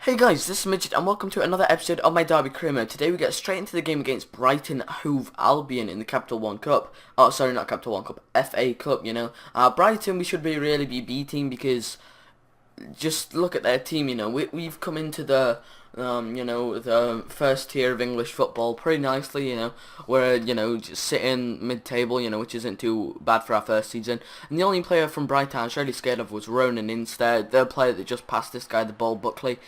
Hey guys, this is Midget and welcome to another episode of my Derby Career Mode. Today we get straight into the game against Brighton Hove Albion in the Capital One Cup. Oh, sorry, not Capital One Cup, FA Cup, you know. Brighton we should really be beating because just look at their team, you know. We've come into the the first tier of English football pretty nicely, you know. We're, just sitting mid-table, which isn't too bad for our first season. And the only player from Brighton I was really scared of was Ronan instead, the player that just passed this guy the ball, Buckley.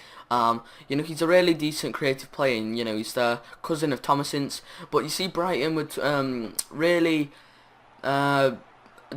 He's a really decent creative player, and, he's the cousin of Thomason's. But you see Brighton would really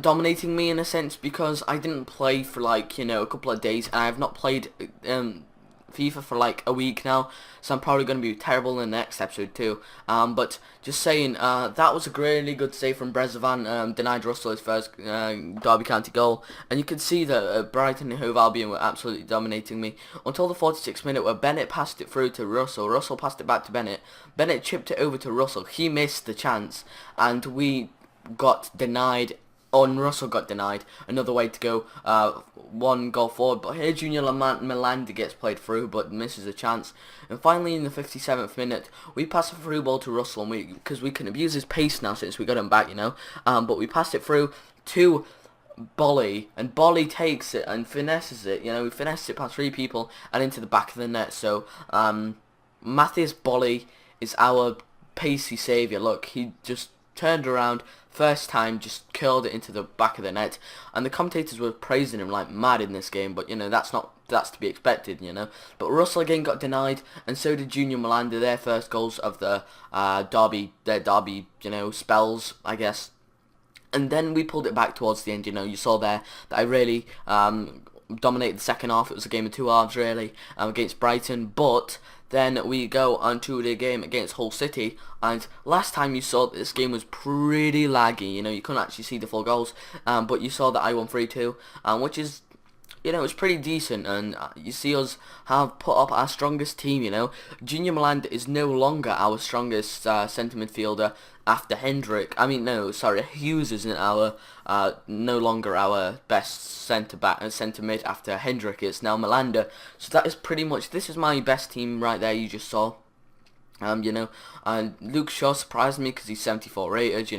dominating me in a sense because I didn't play for like, a couple of days, and I have not played FIFA for like a week now, so I'm probably going to be terrible in the next episode too. But just saying, that was a really good save from Brezovan, denied Russell his first Derby County goal, and you could see that Brighton and Hove Albion were absolutely dominating me until the 46th minute where Bennett passed it through to Russell. Russell passed it back to Bennett. Bennett chipped it over to Russell. He missed the chance, and we got denied. And Russell got denied. Another way to go, one goal forward. But here Junior Milanda gets played through, but misses a chance. And finally, in the 57th minute, we pass a through ball to Russell, and because we can abuse his pace now since we got him back, But we passed it through to Bolly, and Bolly takes it and finesses it. We finessed it past three people and into the back of the net. So, Matthias Bolly is our pacey saviour. Look, he just turned around, first time, just curled it into the back of the net, and the commentators were praising him like mad in this game, but that's to be expected, But Russell again got denied, and so did Junior Milanda, their first goals of the Derby, spells, I guess. And then we pulled it back towards the end, you saw there that I really dominated the second half. It was a game of two halves really, against Brighton, but then we go on to the game against Hull City, and last time you saw that this game was pretty laggy, you couldn't actually see the full goals, but you saw that I won 3-2, which is, it's pretty decent, and you see us have put up our strongest team, Junior Milanda is no longer our strongest centre midfielder after Hendrick. I mean, no, sorry, Hughes isn't no longer our best centre back and centre mid after Hendrick. It's now Milanda. So that is pretty much, this is my best team right there you just saw. And Luke Shaw surprised me because he's 74 rated,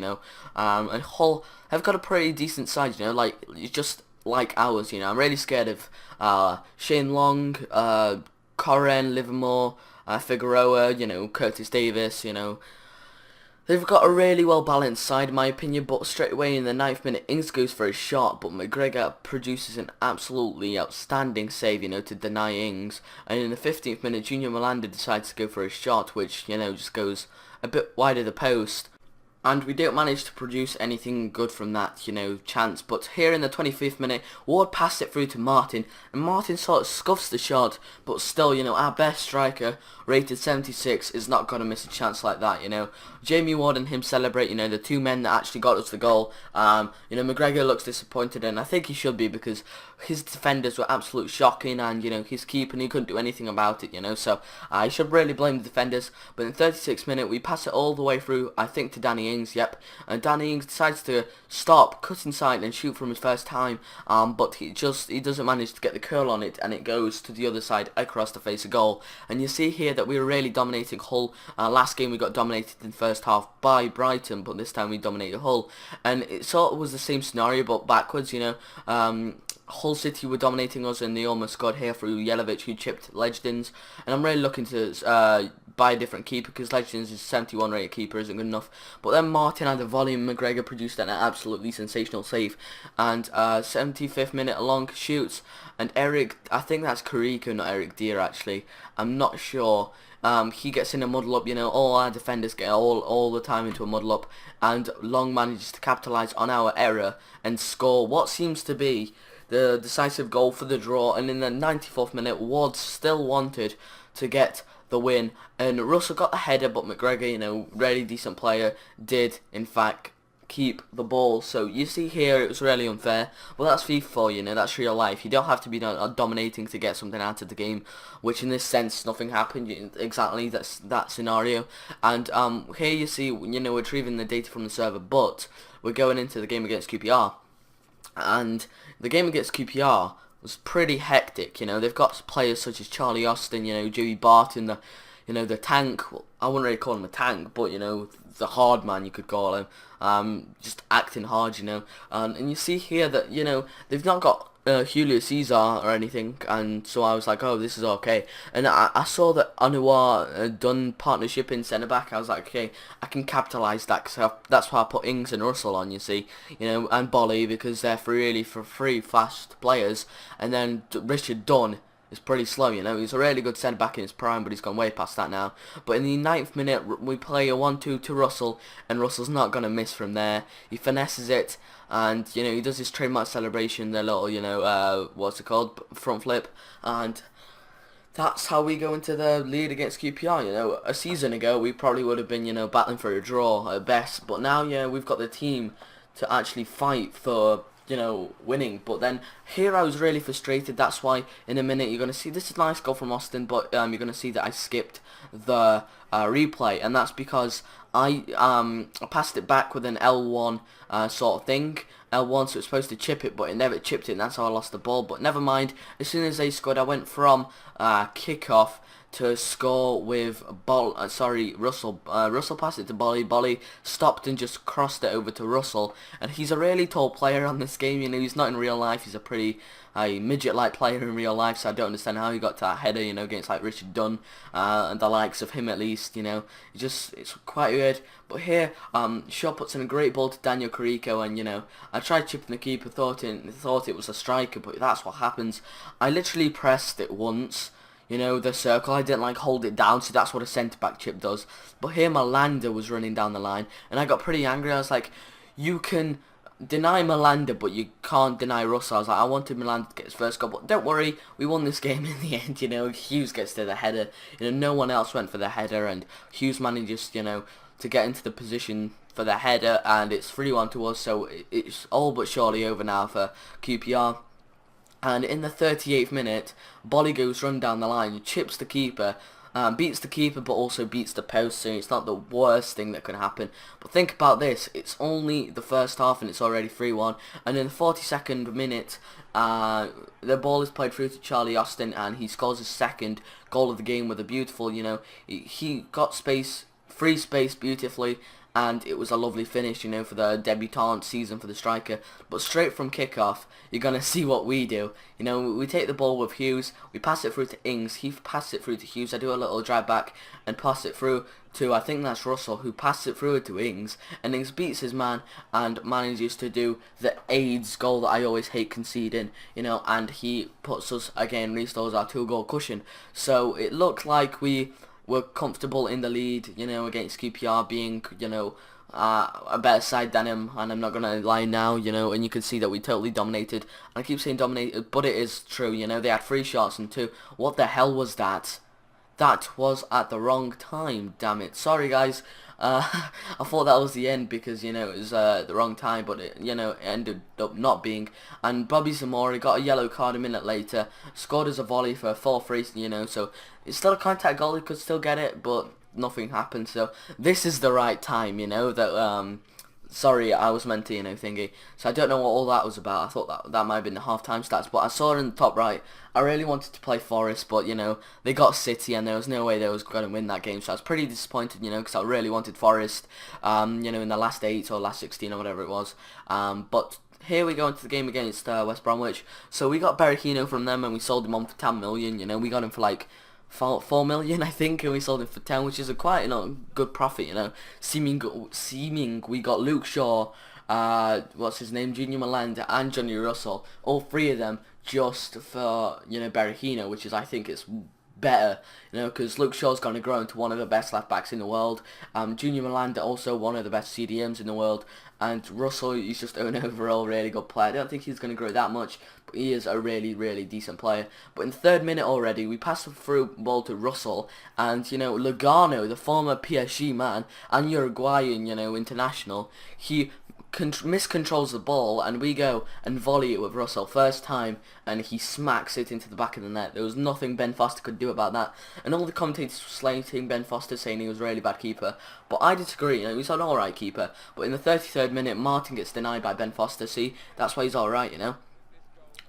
and Hull have got a pretty decent side, like, just like ours, I'm really scared of Shane Long, Corren, Livermore, Figueroa, Curtis Davis, They've got a really well balanced side in my opinion, but straight away in the 9th minute Ings goes for a shot, but McGregor produces an absolutely outstanding save, to deny Ings, and in the 15th minute Junior Milanda decides to go for a shot, which, just goes a bit wide of the post. And we don't manage to produce anything good from that, chance. But here in the 25th minute, Ward passed it through to Martin, and Martin sort of scuffs the shot, but still, our best striker, rated 76, is not going to miss a chance like that, Jamie Ward and him celebrate, the two men that actually got us the goal. McGregor looks disappointed, and I think he should be, because his defenders were absolute shocking, and, his keeper, he couldn't do anything about it, so I should really blame the defenders. But in the 36th minute, we pass it all the way through, I think, to Danny Ings, yep, and Danny Ings decides to stop, cut inside and shoot from his first time, but he doesn't manage to get the curl on it, and it goes to the other side across the face of goal. And you see here that we were really dominating Hull. Last game we got dominated in the first half by Brighton, but this time we dominated Hull, and it sort of was the same scenario but backwards, Hull City were dominating us, and they almost scored here through Yelovich, who chipped Legends, and I'm really looking to buy a different keeper because Legends is 71 rated keeper isn't good enough. But then Martin had a volley, and McGregor produced an absolutely sensational save, and 75th minute a long shoots, and Eric, I think that's Kariko, not Eric Deer actually, I'm not sure. He gets in a muddle up, all our defenders get all the time into a muddle up, and Long manages to capitalise on our error and score what seems to be the decisive goal for the draw. And in the 94th minute, Ward still wanted to get the win, and Russell got the header, but McGregor, really decent player, did in fact keep the ball. So you see here it was really unfair. Well, that's FIFA for you, that's real life. You don't have to be dominating to get something out of the game, which in this sense nothing happened exactly. That's that scenario. And here you see, we're retrieving the data from the server, but we're going into the game against QPR, and the game against QPR was pretty hectic. You know, they've got players such as Charlie Austin, you know, Joey Barton, the tank. Well, I wouldn't really call him a tank, but you know, the hard man you could call him. Just acting hard, you know. And you see here that you know they've not got Julio Cesar or anything, and so I was like, oh, this is okay. And I saw that Anouar done partnership in centre back. I was like, okay, I can capitalise that because that's why I put Ings and Russell on. You see, you know, and Bolly because they're really for free fast players, and then Richard Dunn is pretty slow, you know. He's a really good centre back in his prime, but he's gone way past that now. But in the 9th minute, we play a 1-2 to Russell, and Russell's not gonna miss from there. He finesses it, and you know he does his trademark celebration, the little, you know, what's it called, front flip, and that's how we go into the lead against QPR. You know, a season ago we probably would have been, you know, battling for a draw at best, but now, yeah, we've got the team to actually fight for, you know, winning. But then here I was really frustrated. That's why in a minute you're going to see this is a nice goal from Austin, but you're going to see that I skipped the replay, and that's because I passed it back with an L1 sort of thing. L1, so it's supposed to chip it, but it never chipped it, and that's how I lost the ball. But never mind. As soon as they scored, I went from kick-off to score with Russell. Russell passed it to Bolly. Bolly stopped and just crossed it over to Russell. And he's a really tall player on this game. You know, he's not in real life. He's a pretty midget-like player in real life. So I don't understand how he got to that header. You know, against like Richard Dunn and the likes of him at least. You know, it's quite weird. But here, Shaw puts in a great ball to Daniel Carrico, and you know, I tried chipping the keeper, thought it was a striker, but that's what happens. I literally pressed it once. You know, the circle, I didn't like hold it down, so that's what a centre-back chip does. But here Malanda was running down the line, and I got pretty angry. I was like, you can deny Malanda, but you can't deny Russell. I was like, I wanted Malanda to get his first goal, but don't worry, we won this game in the end. You know, Hughes gets to the header. You know, no one else went for the header, and Hughes manages, you know, to get into the position for the header, and it's 3-1 to us, so it's all but surely over now for QPR. And in the 38th minute, Bolly goes run down the line, chips the keeper, beats the keeper, but also beats the post, so it's not the worst thing that can happen. But think about this, it's only the first half and it's already 3-1, and in the 42nd minute, the ball is played through to Charlie Austin, and he scores his second goal of the game with a beautiful, you know, he got free space beautifully, and it was a lovely finish, you know, for the debutant season for the striker. But straight from kickoff, you're going to see what we do. You know, we take the ball with Hughes, we pass it through to Ings, he passes it through to Hughes, I do a little drive back and pass it through to, I think that's Russell, who passes it through to Ings, and Ings beats his man and manages to do the AIDS goal that I always hate conceding, you know, and he puts us, again, restores our 2-goal cushion. So it looked like we were comfortable in the lead, you know, against QPR being, you know, a better side than him, and I'm not going to lie now, you know, and you can see that we totally dominated. And I keep saying dominated, but it is true, you know, they had 3 shots and 2. What the hell was that? That was at the wrong time, damn it. Sorry, guys. I thought that was the end because, you know, it was the wrong time, but it, you know, it ended up not being. And Bobby Zamora got a yellow card a minute later, scored as a volley for a 4-3, you know, so it's still a contact goal, he could still get it, but nothing happened. So this is the right time, you know, that sorry, I was meant to, you know, thingy. So I don't know what all that was about. I thought that might have been the half-time stats, but I saw it in the top right. I really wanted to play Forest, but, you know, they got City, and there was no way they was going to win that game. So I was pretty disappointed, you know, because I really wanted Forest, you know, in the last 8 or last 16 or whatever it was. But here we go into the game against West Bromwich. So we got Berahino from them, and we sold him on for 10 million, you know. We got him for, like, 4 million, I think, and we sold him for 10, which is a quite, you know, good profit, you know. Seeming we got Luke Shaw, what's his name, Junior Malanda, and Johnny Russell, all 3 of them just for, you know, Berahino, which is, I think, it's better, you know, because Luke Shaw's going to grow into one of the best left backs in the world. Junior Malanda also one of the best CDMs in the world, and Russell is just an overall really good player. I don't think he's going to grow that much, but he is a really, really decent player. But in the 3rd minute already, we passed the through ball to Russell, and, you know, Lugano, the former PSG man and Uruguayan, you know, international, he miscontrols the ball, and we go and volley it with Russell first time, and he smacks it into the back of the net. There was nothing Ben Foster could do about that, and all the commentators were slating Ben Foster, saying he was a really bad keeper, but I disagree. You know, he's an alright keeper. But in the 33rd minute, Martin gets denied by Ben Foster. See, that's why he's alright, you know.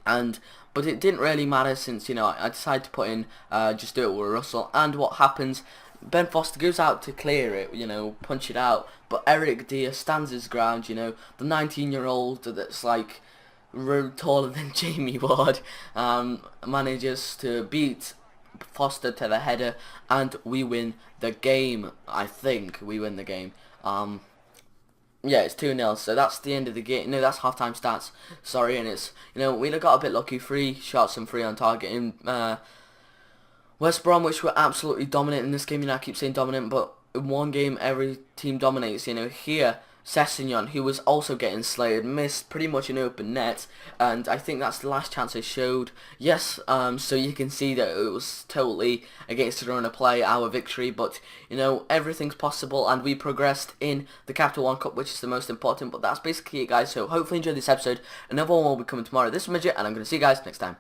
and but it didn't really matter since, you know, I decided to put in just do it with Russell. And what happens, Ben Foster goes out to clear it, you know, punch it out, but Eric Dier stands his ground, you know, the 19-year-old that's like taller than Jamie Ward, manages to beat Foster to the header, and we win the game. I think we win the game. Yeah, it's 2-0, so that's the end of the game. No, that's half-time stats. Sorry, and it's, you know, we got a bit lucky. 3 shots and 3 on target. In West Bromwich were absolutely dominant in this game. You know, I keep saying dominant, but in one game, every team dominates. You know, here, Sessegnon, who was also getting slayed, missed pretty much an open net, and I think that's the last chance I showed. Yes, so you can see that it was totally against the run of play, our victory, but, you know, everything's possible, and we progressed in the Capital One Cup, which is the most important. But that's basically it, guys, so hopefully you enjoyed this episode. Another one will be coming tomorrow. This is Midget, and I'm going to see you guys next time.